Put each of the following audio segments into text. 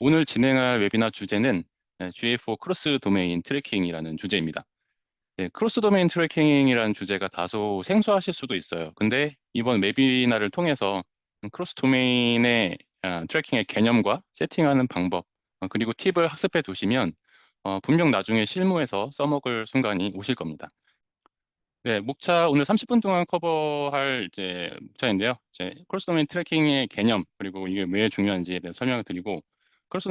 오늘 진행할 웨비나 주제는 GA4 크로스 도메인 트래킹이라는 주제입니다. 크로스 도메인 트래킹이라는 주제가 다소 생소하실 수도 있어요. 근데 이번 웨비나를 통해서 크로스 도메인의 트래킹의 개념과 세팅하는 방법, 그리고 팁을 학습해 두시면 분명 나중에 실무에서 써먹을 순간이 오실 겁니다. 네, 목차 오늘 30분 동안 커버할 이제 목차인데요. 이제 크로스 도메인 트래킹의 개념 그리고 이게 왜 중요한지에 대해 설명을 드리고 크로스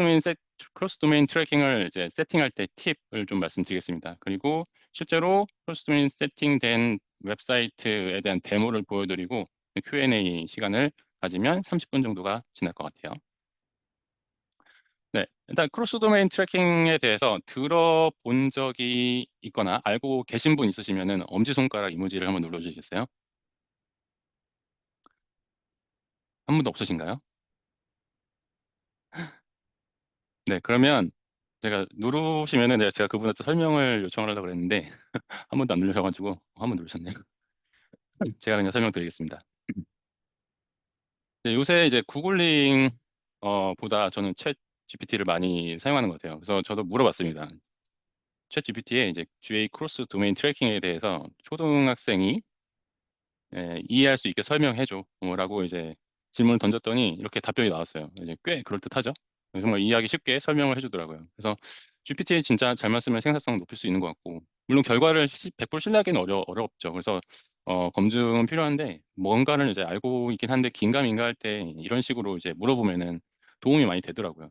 도메인 트래킹을 이제 세팅할 때 팁을 좀 말씀드리겠습니다. 그리고 실제로 크로스 도메인 세팅된 웹사이트에 대한 데모를 보여드리고 Q&A 시간을 가지면 30분 정도가 지날 것 같아요. 네, 일단 크로스 도메인 트래킹에 대해서 들어본 적이 있거나 알고 계신 분 있으시면은 엄지손가락 이모지를 한번 눌러주시겠어요? 한 분도 없으신가요? 네, 그러면 제가 누르시면은 제가 그분한테 설명을 요청을 하려고 그랬는데 한 번도 안 누르셔가지고 한 번 누르셨네요. 제가 그냥 설명드리겠습니다. 네, 요새 이제 구글링 보다 저는 챗 GPT를 많이 사용하는 것 같아요. 그래서 저도 물어봤습니다. 챗 GPT에 이제 GA 크로스 도메인 트래킹에 대해서 초등학생이 이해할 수 있게 설명해줘 라고 이제 질문을 던졌더니 이렇게 답변이 나왔어요. 이제 꽤 그럴듯하죠. 정말 이해하기 쉽게 설명을 해주더라고요. 그래서 GPT 진짜 잘만 쓰면 생산성 높일 수 있는 것 같고, 물론 결과를 100% 신뢰하기는 어렵죠. 그래서 검증은 필요한데 뭔가를 이제 알고 있긴 한데 긴가민가 할 때 이런 식으로 이제 물어보면은 도움이 많이 되더라고요.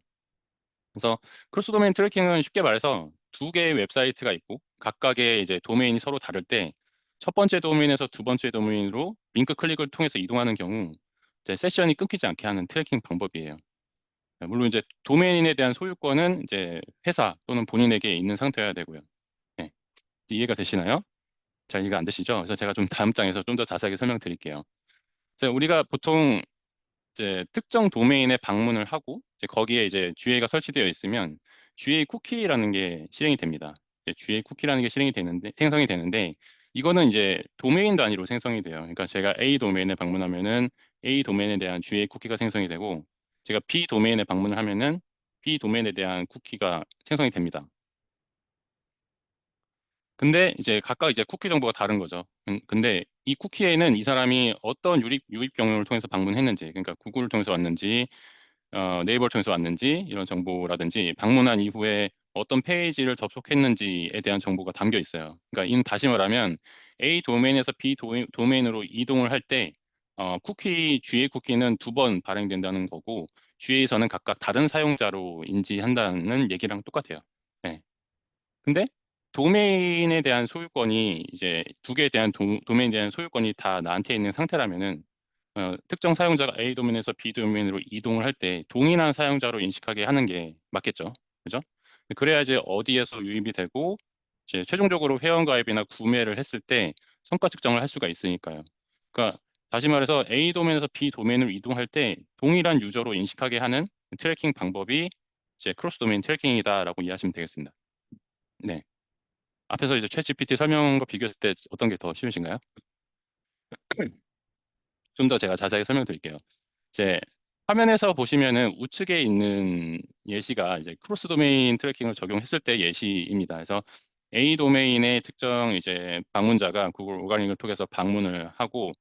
그래서 크로스 도메인 트래킹은 쉽게 말해서 두 개의 웹사이트가 있고 각각의 이제 도메인이 서로 다를 때 첫 번째 도메인에서 두 번째 도메인으로 링크 클릭을 통해서 이동하는 경우 이제 세션이 끊기지 않게 하는 트래킹 방법이에요. 물론 이제 도메인에 대한 소유권은 이제 회사 또는 본인에게 있는 상태여야 되고요. 네. 이해가 되시나요? 잘 이해가 안 되시죠? 그래서 제가 좀 다음 장에서 좀 더 자세하게 설명드릴게요. 우리가 보통 이제 특정 도메인에 방문을 하고 이제 거기에 이제 GA가 설치되어 있으면 GA 쿠키라는 게 실행이 됩니다. 이제 GA 쿠키라는 게 실행이 되는데 생성이 되는데 이거는 이제 도메인 단위로 생성이 돼요. 그러니까 제가 A 도메인에 방문하면은 A 도메인에 대한 GA 쿠키가 생성이 되고 제가 B 도메인에 방문을 하면은 B 도메인에 대한 쿠키가 생성이 됩니다. 근데 이제 각각 이제 쿠키 정보가 다른 거죠. 근데 이 쿠키에는 이 사람이 어떤 유입 경로를 통해서 방문했는지, 그러니까 구글을 통해서 왔는지, 네이버를 통해서 왔는지 이런 정보라든지 방문한 이후에 어떤 페이지를 접속했는지에 대한 정보가 담겨 있어요. 그러니까 이는 다시 말하면 A 도메인에서 B 도메인으로 이동을 할 때 GA 쿠키는 두 번 발행된다는 거고 GA에서는 각각 다른 사용자로 인지한다는 얘기랑 똑같아요. 네. 근데 도메인에 대한 소유권이 이제 두 개에 대한 도메인에 대한 소유권이 다 나한테 있는 상태라면은 특정 사용자가 A 도메인에서 B 도메인으로 이동을 할 때 동일한 사용자로 인식하게 하는 게 맞겠죠. 그죠? 그래야지 어디에서 유입이 되고 이제 최종적으로 회원가입이나 구매를 했을 때 성과 측정을 할 수가 있으니까요. 그러니까 다시 말해서 A 도메인에서 B 도메인으로 이동할 때 동일한 유저로 인식하게 하는 트래킹 방법이 이제 크로스 도메인 트래킹이다라고 이해하시면 되겠습니다. 네. 앞에서 이제 챗 GPT 설명과 비교했을 때 어떤 게 더 쉬우신가요? 좀 더 제가 자세하게 설명드릴게요. 이제 화면에서 보시면은 우측에 있는 예시가 이제 크로스 도메인 트래킹을 적용했을 때 예시입니다. 그래서 A 도메인의 특정 이제 방문자가 구글 오가닉을 통해서 방문을 하고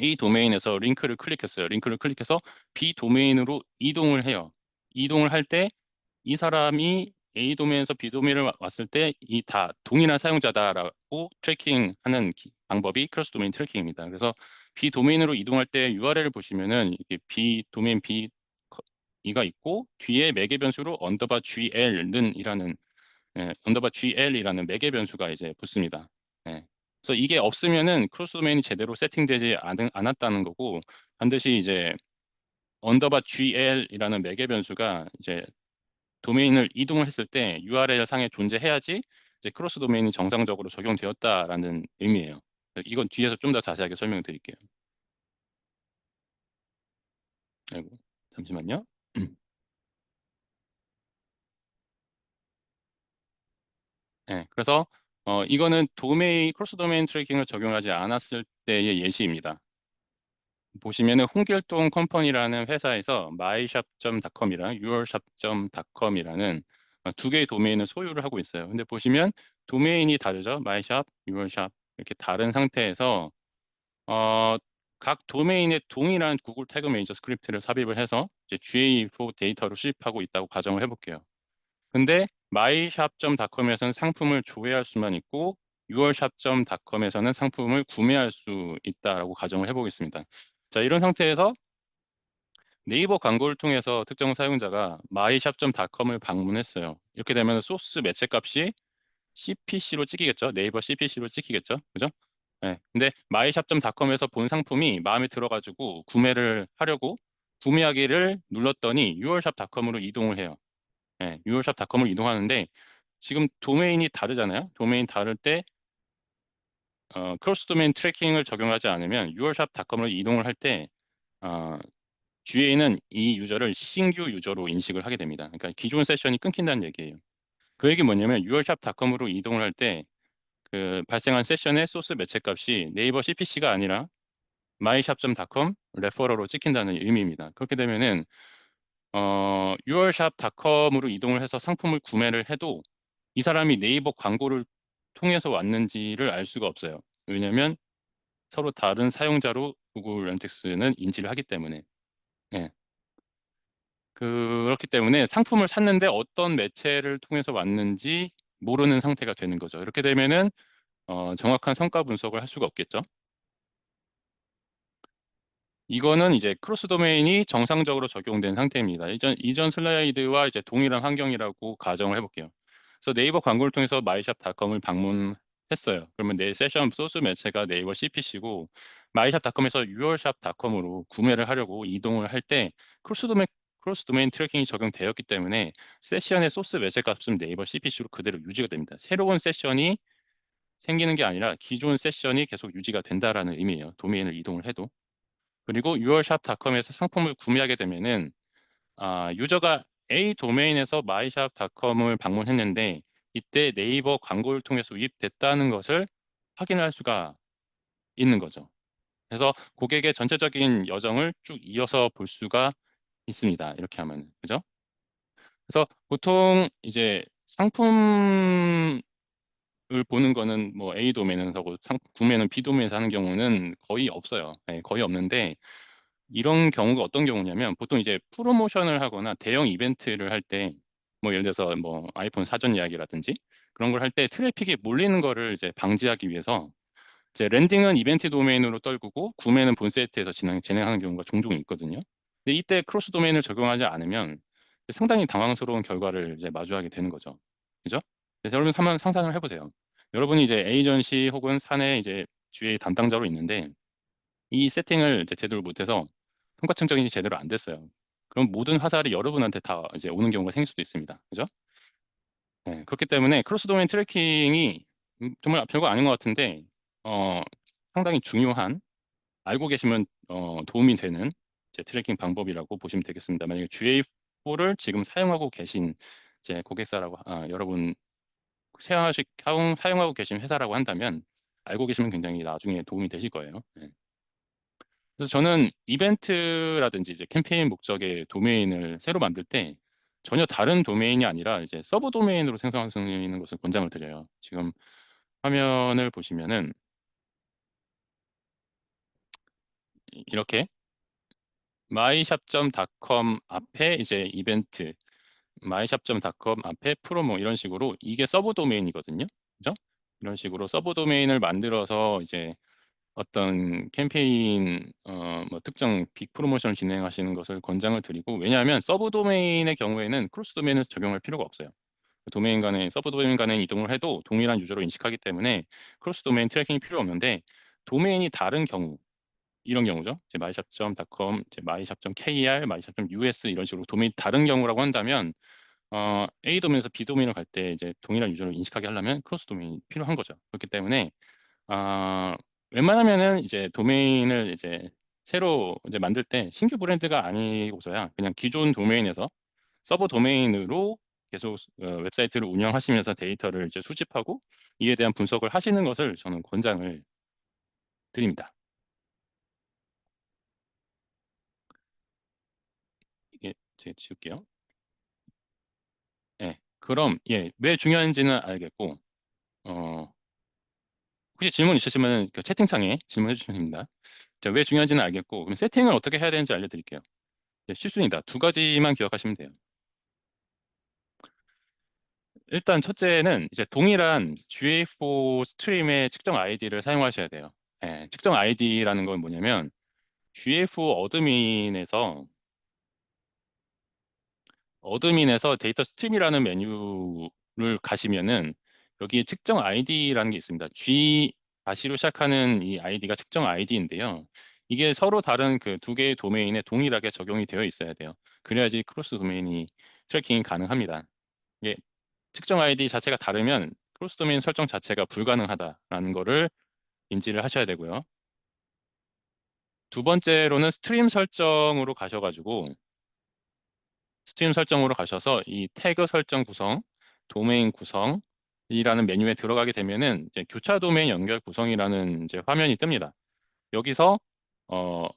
A 도메인에서 링크를 클릭했어요. 링크를 클릭해서 B 도메인으로 이동을 해요. 이동을 할 때 이 사람이 A 도메인에서 B 도메인을 왔을 때 이 다 동일한 사용자다라고 트래킹하는 방법이 크로스 도메인 트래킹입니다. 그래서 B 도메인으로 이동할 때 URL을 보시면은 이게 B 도메인 B 이가 있고 뒤에 매개 변수로 언더바 GL는이라는 언더바 GL이라는 매개 변수가 이제 붙습니다. 예. 그래서 이게 없으면은 크로스 도메인이 제대로 세팅되지 않았다는 거고 반드시 이제 언더바 GL이라는 매개 변수가 이제 도메인을 이동을 했을 때 URL 상에 존재해야지 이제 크로스 도메인이 정상적으로 적용되었다라는 의미예요. 이건 뒤에서 좀 더 자세하게 설명을 드릴게요. 아이고, 잠시만요. 네, 그래서 이거는 크로스 도메인 트래킹을 적용하지 않았을 때의 예시입니다. 보시면은 홍길동 컴퍼니라는 회사에서 myshop.com이랑 yourshop.com이라는 두 개의 도메인을 소유를 하고 있어요. 근데 보시면 도메인이 다르죠. myshop, yourshop 이렇게 다른 상태에서 어, 각 도메인에 동일한 구글 태그 매니저 스크립트를 삽입을 해서 이제 GA4 데이터를 수집하고 있다고 가정을 해볼게요. 근데 myshop.com에서는 상품을 조회할 수만 있고 yourshop.com에서는 상품을 구매할 수 있다라고 가정을 해보겠습니다. 자, 이런 상태에서 네이버 광고를 통해서 특정 사용자가 myshop.com을 방문했어요. 이렇게 되면 소스 매체 값이 CPC로 찍히겠죠. 네이버 CPC로 찍히겠죠. 그죠? 네. 근데 myshop.com에서 본 상품이 마음에 들어가지고 구매를 하려고 구매하기를 눌렀더니 yourshop.com으로 이동을 해요. 네, yourshop.com으로 이동하는데 지금 도메인이 다르잖아요. 도메인 다를 때 크로스 도메인 트래킹을 적용하지 않으면 yourshop.com으로 이동을 할 때 GA는 이 유저를 신규 유저로 인식을 하게 됩니다. 그러니까 기존 세션이 끊긴다는 얘기예요. 그 얘기 뭐냐면 yourshop.com으로 이동을 할 때 그 발생한 세션의 소스 매체 값이 네이버 CPC가 아니라 myshop.com 레퍼럴로 찍힌다는 의미입니다. 그렇게 되면은 yourshop.com으로 이동을 해서 상품을 구매를 해도 이 사람이 네이버 광고를 통해서 왔는지를 알 수가 없어요. 왜냐하면 서로 다른 사용자로 구글 렌텍스는 인지를 하기 때문에. 예. 그렇기 때문에 상품을 샀는데 어떤 매체를 통해서 왔는지 모르는 상태가 되는 거죠. 이렇게 되면은 정확한 성과 분석을 할 수가 없겠죠. 이거는 이제 크로스 도메인이 정상적으로 적용된 상태입니다. 이전 슬라이드와 이제 동일한 환경이라고 가정을 해볼게요. 그래서 네이버 광고를 통해서 myshop.com을 방문했어요. 그러면 내 세션 소스 매체가 네이버 CPC고 myshop.com에서 yourshop.com으로 구매를 하려고 이동을 할 때 크로스 도메인 트래킹이 적용되었기 때문에 세션의 소스 매체 값은 네이버 CPC로 그대로 유지가 됩니다. 새로운 세션이 생기는 게 아니라 기존 세션이 계속 유지가 된다라는 의미예요. 도메인을 이동을 해도. 그리고 yourshop.com에서 상품을 구매하게 되면은 유저가 A 도메인에서 myshop.com을 방문했는데 이때 네이버 광고를 통해서 유입됐다는 것을 확인할 수가 있는 거죠. 그래서 고객의 전체적인 여정을 쭉 이어서 볼 수가 있습니다. 이렇게 하면 그죠? 그래서 보통 이제 상품을 보는 거는 뭐 A 도메인에서 하고 구매는 B 도메인에서 하는 경우는 거의 없어요. 네, 거의 없는데 이런 경우가 어떤 경우냐면 보통 이제 프로모션을 하거나 대형 이벤트를 할 때 뭐 예를 들어서 뭐 아이폰 사전 예약이라든지 그런 걸 할 때 트래픽이 몰리는 거를 이제 방지하기 위해서 이제 랜딩은 이벤트 도메인으로 떨구고 구매는 본 사이트에서 진행하는 경우가 종종 있거든요. 근데 이때 크로스 도메인을 적용하지 않으면 상당히 당황스러운 결과를 이제 마주하게 되는 거죠. 그죠? 그래서 여러분 한번 상상을 해보세요. 여러분이 이제 에이전시 혹은 사내 이제 GA 담당자로 있는데 이 세팅을 이제 제대로 못해서 평가 측정이 제대로 안 됐어요. 그럼 모든 화살이 여러분한테 다 이제 오는 경우가 생길 수도 있습니다. 그죠? 네, 그렇기 때문에 크로스 도메인 트래킹이 정말 별거 아닌 것 같은데 어, 상당히 중요한 알고 계시면 도움이 되는 이제 트래킹 방법이라고 보시면 되겠습니다. 만약에 GA4를 지금 사용하고 계신 이제 고객사라고 여러분 사용하고 계신 회사라고 한다면 알고 계시면 굉장히 나중에 도움이 되실 거예요. 네. 그래서 저는 이벤트라든지 이제 캠페인 목적의 도메인을 새로 만들 때 전혀 다른 도메인이 아니라 이제 서브 도메인으로 생성하시는 것을 권장을 드려요. 지금 화면을 보시면은 이렇게 myshop.com 앞에 이제 이벤트, myshop.com 앞에 프로모 이런 식으로 이게 서브 도메인이거든요. 그죠? 이런 식으로 서브 도메인을 만들어서 이제 어떤 캠페인 뭐 특정 빅 프로모션을 진행하시는 것을 권장을 드리고 왜냐하면 서브 도메인의 경우에는 크로스 도메인을 적용할 필요가 없어요. 도메인 간에 서브 도메인 간에 이동을 해도 동일한 유저로 인식하기 때문에 크로스 도메인 트래킹이 필요 없는데 도메인이 다른 경우 이런 경우죠. 이제 myshop.com, 이제 myshop.kr, myshop.us 이런 식으로 도메인 다른 경우라고 한다면 A 도메인에서 B 도메인을 갈 때 이제 동일한 유저로 인식하게 하려면 크로스 도메인이 필요한 거죠. 그렇기 때문에 아, 웬만하면은 이제 도메인을 이제 새로 이제 만들 때 신규 브랜드가 아니고서야 그냥 기존 도메인에서 서버 도메인으로 계속 웹사이트를 운영하시면서 데이터를 이제 수집하고 이에 대한 분석을 하시는 것을 저는 권장을 드립니다. 어떻게 지울게요. 예. 그럼 왜 중요한지는 알겠고 혹시 질문 있으시면 그 채팅창에 질문해 주시면 됩니다. 자, 왜 중요한지는 알겠고 그럼 세팅을 어떻게 해야 되는지 알려드릴게요. 쉽습니다. 두 가지만 기억하시면 돼요. 일단 첫째는 이제 동일한 GA4 스트림의 측정 아이디를 사용하셔야 돼요. 측정 아이디라는 건 뭐냐면 GA4 어드민에서 데이터 스트림이라는 메뉴를 가시면은 여기 측정 아이디라는 게 있습니다. G 다시로 시작하는 이 아이디가 측정 아이디인데요. 이게 서로 다른 그 두 개의 도메인에 동일하게 적용이 되어 있어야 돼요. 그래야지 크로스 도메인이 트래킹이 가능합니다. 이게 측정 아이디 자체가 다르면 크로스 도메인 설정 자체가 불가능하다라는 거를 인지를 하셔야 되고요. 두 번째로는 스트림 설정으로 가셔서 이 태그 설정 구성, 도메인 구성이라는 메뉴에 들어가게 되면은 이제 교차 도메인 연결 구성이라는 이제 화면이 뜹니다. 여기서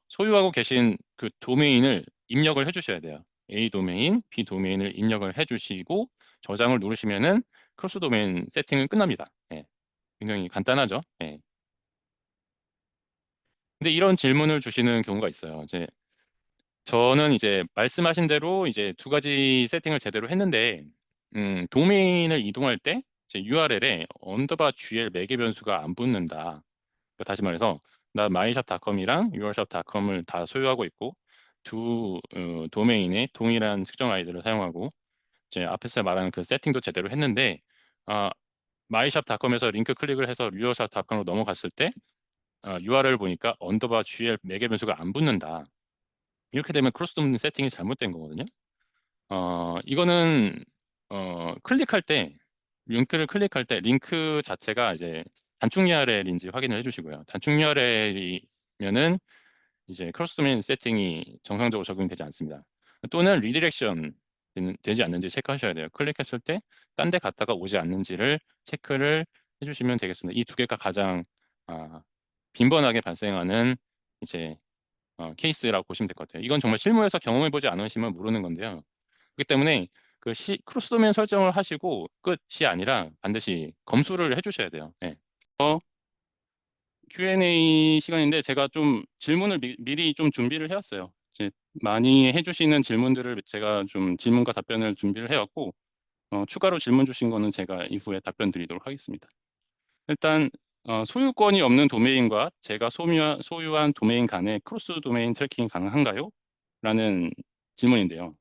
소유하고 계신 그 도메인을 입력을 해주셔야 돼요. A 도메인, B 도메인을 입력을 해주시고 저장을 누르시면은 크로스 도메인 세팅은 끝납니다. 굉장히 간단하죠. 근데 이런 질문을 주시는 경우가 있어요. 저는 이제 말씀하신 대로 이제 두 가지 세팅을 제대로 했는데, 도메인을 이동할 때 이제 URL에 언더바 GL 매개 변수가 안 붙는다. 그러니까 다시 말해서 나 myshop.com이랑 yourshop.com을 다 소유하고 있고 두 도메인에 동일한 측정 아이디를 사용하고 이제 앞에서 말한 그 세팅도 제대로 했는데 myshop.com에서 링크 클릭을 해서 yourshop.com으로 넘어갔을 때 URL 보니까 언더바 GL 매개 변수가 안 붙는다. 이렇게 되면 크로스 도메인 세팅이 잘못된 거거든요. 이거는 클릭할 때 링크를 클릭할 때 링크 자체가 이제 단축 URL인지 확인을 해주시고요. 단축 URL이면은 이제 크로스 도메인 세팅이 정상적으로 적용되지 않습니다. 또는 리디렉션 되지 않는지 체크하셔야 돼요. 클릭했을 때 딴 데 갔다가 오지 않는지를 체크를 해주시면 되겠습니다. 이 두 개가 가장 아, 빈번하게 발생하는 이제 케이스라고 보시면 될 것 같아요. 이건 정말 실무에서 경험해보지 않으시면 모르는 건데요. 그렇기 때문에 그 크로스 도메인 설정을 하시고 끝이 아니라 반드시 검수를 해주셔야 돼요. Q&A 시간인데 제가 좀 질문을 미리 좀 준비를 해왔어요. 이제 많이 해주시는 질문들을 제가 좀 질문과 답변을 준비를 해왔고 추가로 질문 주신 거는 제가 이후에 답변 드리도록 하겠습니다. 일단 소유권이 없는 도메인과 제가 소유한 도메인 간의 크로스 도메인 트래킹이 가능한가요? 라는 질문인데요.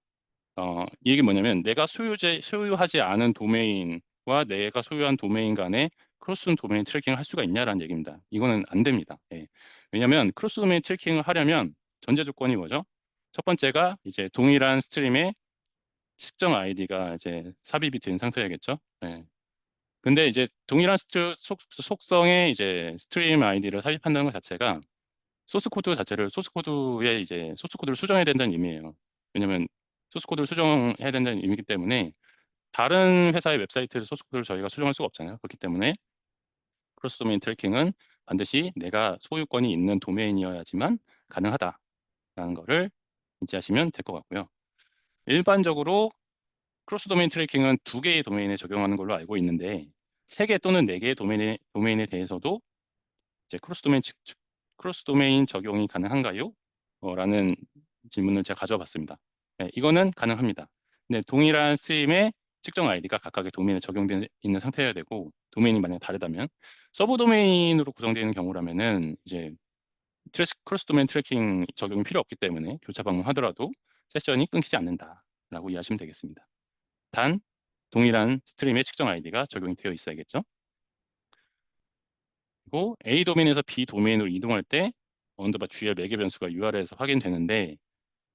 이게 뭐냐면 내가 소유하지 않은 도메인과 내가 소유한 도메인 간에 크로스 도메인 트래킹을 할 수가 있냐라는 얘기입니다. 이거는 안 됩니다. 왜냐하면 크로스 도메인 트래킹을 하려면 전제 조건이 뭐죠? 첫 번째가 이제 동일한 스트림의 측정 아이디가 이제 삽입이 된 상태야겠죠. 근데 이제 동일한 속성의 이제 스트림 아이디를 삽입한다는 것 자체가 소스 코드에 이제 소스 코드를 수정해야 된다는 의미예요. 왜냐면 소스 코드를 수정해야 된다는 의미이기 때문에 다른 회사의 웹사이트 소스 코드를 저희가 수정할 수가 없잖아요. 그렇기 때문에 크로스 도메인 트래킹은 반드시 내가 소유권이 있는 도메인이어야지만 가능하다라는 거를 인지하시면 될 것 같고요. 일반적으로 크로스 도메인 트래킹은 두 개의 도메인에 적용하는 걸로 알고 있는데 세 개 또는 네 개의 도메인에 대해서도 이제 크로스 도메인 적용이 가능한가요? 라는 질문을 제가 가져와 봤습니다. 이거는 가능합니다. 근데 동일한 스트림의 측정 아이디가 각각의 도메인에 적용되어 있는 상태여야 되고 도메인이 만약 다르다면 서브 도메인으로 구성되어 있는 경우라면은 이제 크로스 도메인 트래킹 적용이 필요 없기 때문에 교차 방문하더라도 세션이 끊기지 않는다라고 이해하시면 되겠습니다. 단 동일한 스트림의 측정 아이디가 적용이 되어 있어야겠죠. 그리고 A 도메인에서 B 도메인으로 이동할 때 언더바 GL 매개 변수가 URL에서 확인되는데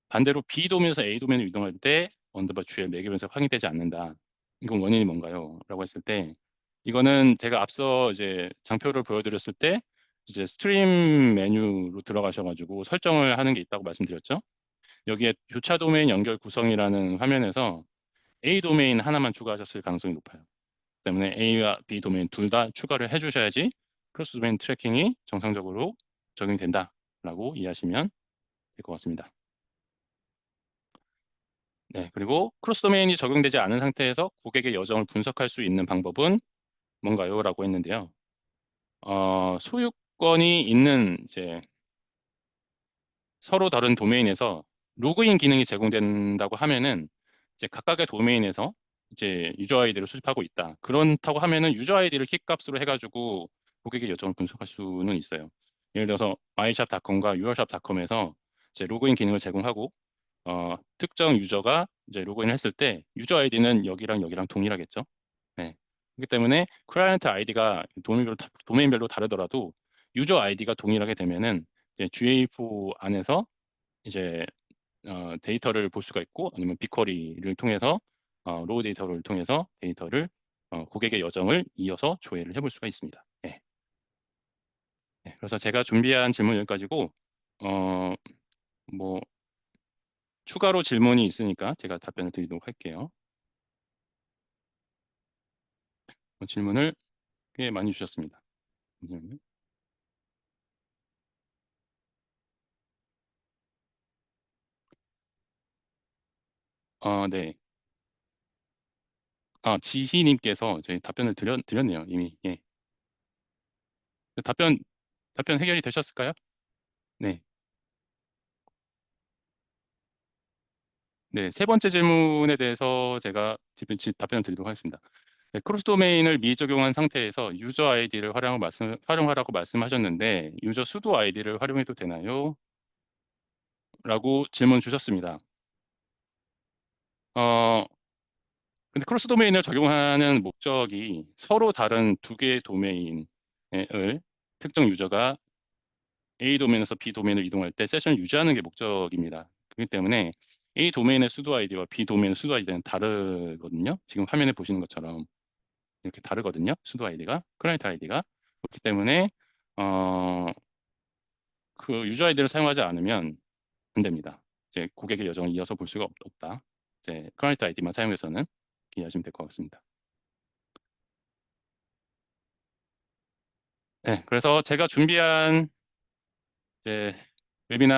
반대로 B 도메인에서 A 도메인으로 이동할 때 언더바 GL 매개 변수가 확인되지 않는다. 이건 원인이 뭔가요? 라고 했을 때 이거는 제가 앞서 이제 장표를 보여드렸을 때 이제 스트림 메뉴로 들어가셔가지고 설정을 하는 게 있다고 말씀드렸죠. 여기에 교차 도메인 연결 구성이라는 화면에서 A 도메인 하나만 추가하셨을 가능성이 높아요. 때문에 A와 B 도메인 둘 다 추가를 해주셔야지 크로스 도메인 트래킹이 정상적으로 적용이 된다라고 이해하시면 될 것 같습니다. 네, 그리고 크로스 도메인이 적용되지 않은 상태에서 고객의 여정을 분석할 수 있는 방법은 뭔가요? 라고 했는데요. 소유권이 있는 이제 서로 다른 도메인에서 로그인 기능이 제공된다고 하면은 이제 각각의 도메인에서 이제 유저 아이디를 수집하고 있다. 그렇다고 하면은 유저 아이디를 킥값으로 해가지고 고객의 여정을 분석할 수는 있어요. 예를 들어서 마이샵닷컴과 유얼샵닷컴에서 이제 로그인 기능을 제공하고 특정 유저가 이제 로그인을 했을 때 유저 아이디는 여기랑 여기랑 동일하겠죠. 네. 그렇기 때문에 클라이언트 아이디가 도메인별로 다르더라도 유저 아이디가 동일하게 되면은 이제 GA4 안에서 이제 데이터를 볼 수가 있고 아니면 빅쿼리를 통해서 로우 데이터를 통해서 데이터를 고객의 여정을 이어서 조회를 해볼 수가 있습니다. 네. 네. 그래서 제가 준비한 질문 여기까지고 어, 뭐 추가로 질문이 있으니까 제가 답변을 드리도록 할게요. 질문을 꽤 많이 주셨습니다. 잠시만요. 네. 지희님께서 저희 답변을 드렸네요, 이미. 예. 답변, 답변 해결이 되셨을까요? 네. 네. 세 번째 질문에 대해서 제가 답변을 드리도록 하겠습니다. 네, 크로스 도메인을 미적용한 상태에서 유저 아이디를 활용하라고 말씀하셨는데, 유저 수도 아이디를 활용해도 되나요? 라고 질문 주셨습니다. 어, 근데 크로스 도메인을 적용하는 목적이 서로 다른 두 개의 도메인을 특정 유저가 A 도메인에서 B 도메인을 이동할 때 세션을 유지하는 게 목적입니다. 그렇기 때문에 A 도메인의 수도 아이디와 B 도메인의 수도 아이디는 다르거든요. 지금 화면에 보시는 것처럼 이렇게 다르거든요. 수도 아이디가, 클라이언트 아이디가. 그렇기 때문에 어, 그 유저 아이디를 사용하지 않으면 안 됩니다. 이제 고객의 여정을 이어서 볼 수가 없다. 이제 클라이언트 아이디만 사용해서는 이해하시면 될 것 같습니다. 네, 그래서 제가 준비한 이제 웨비나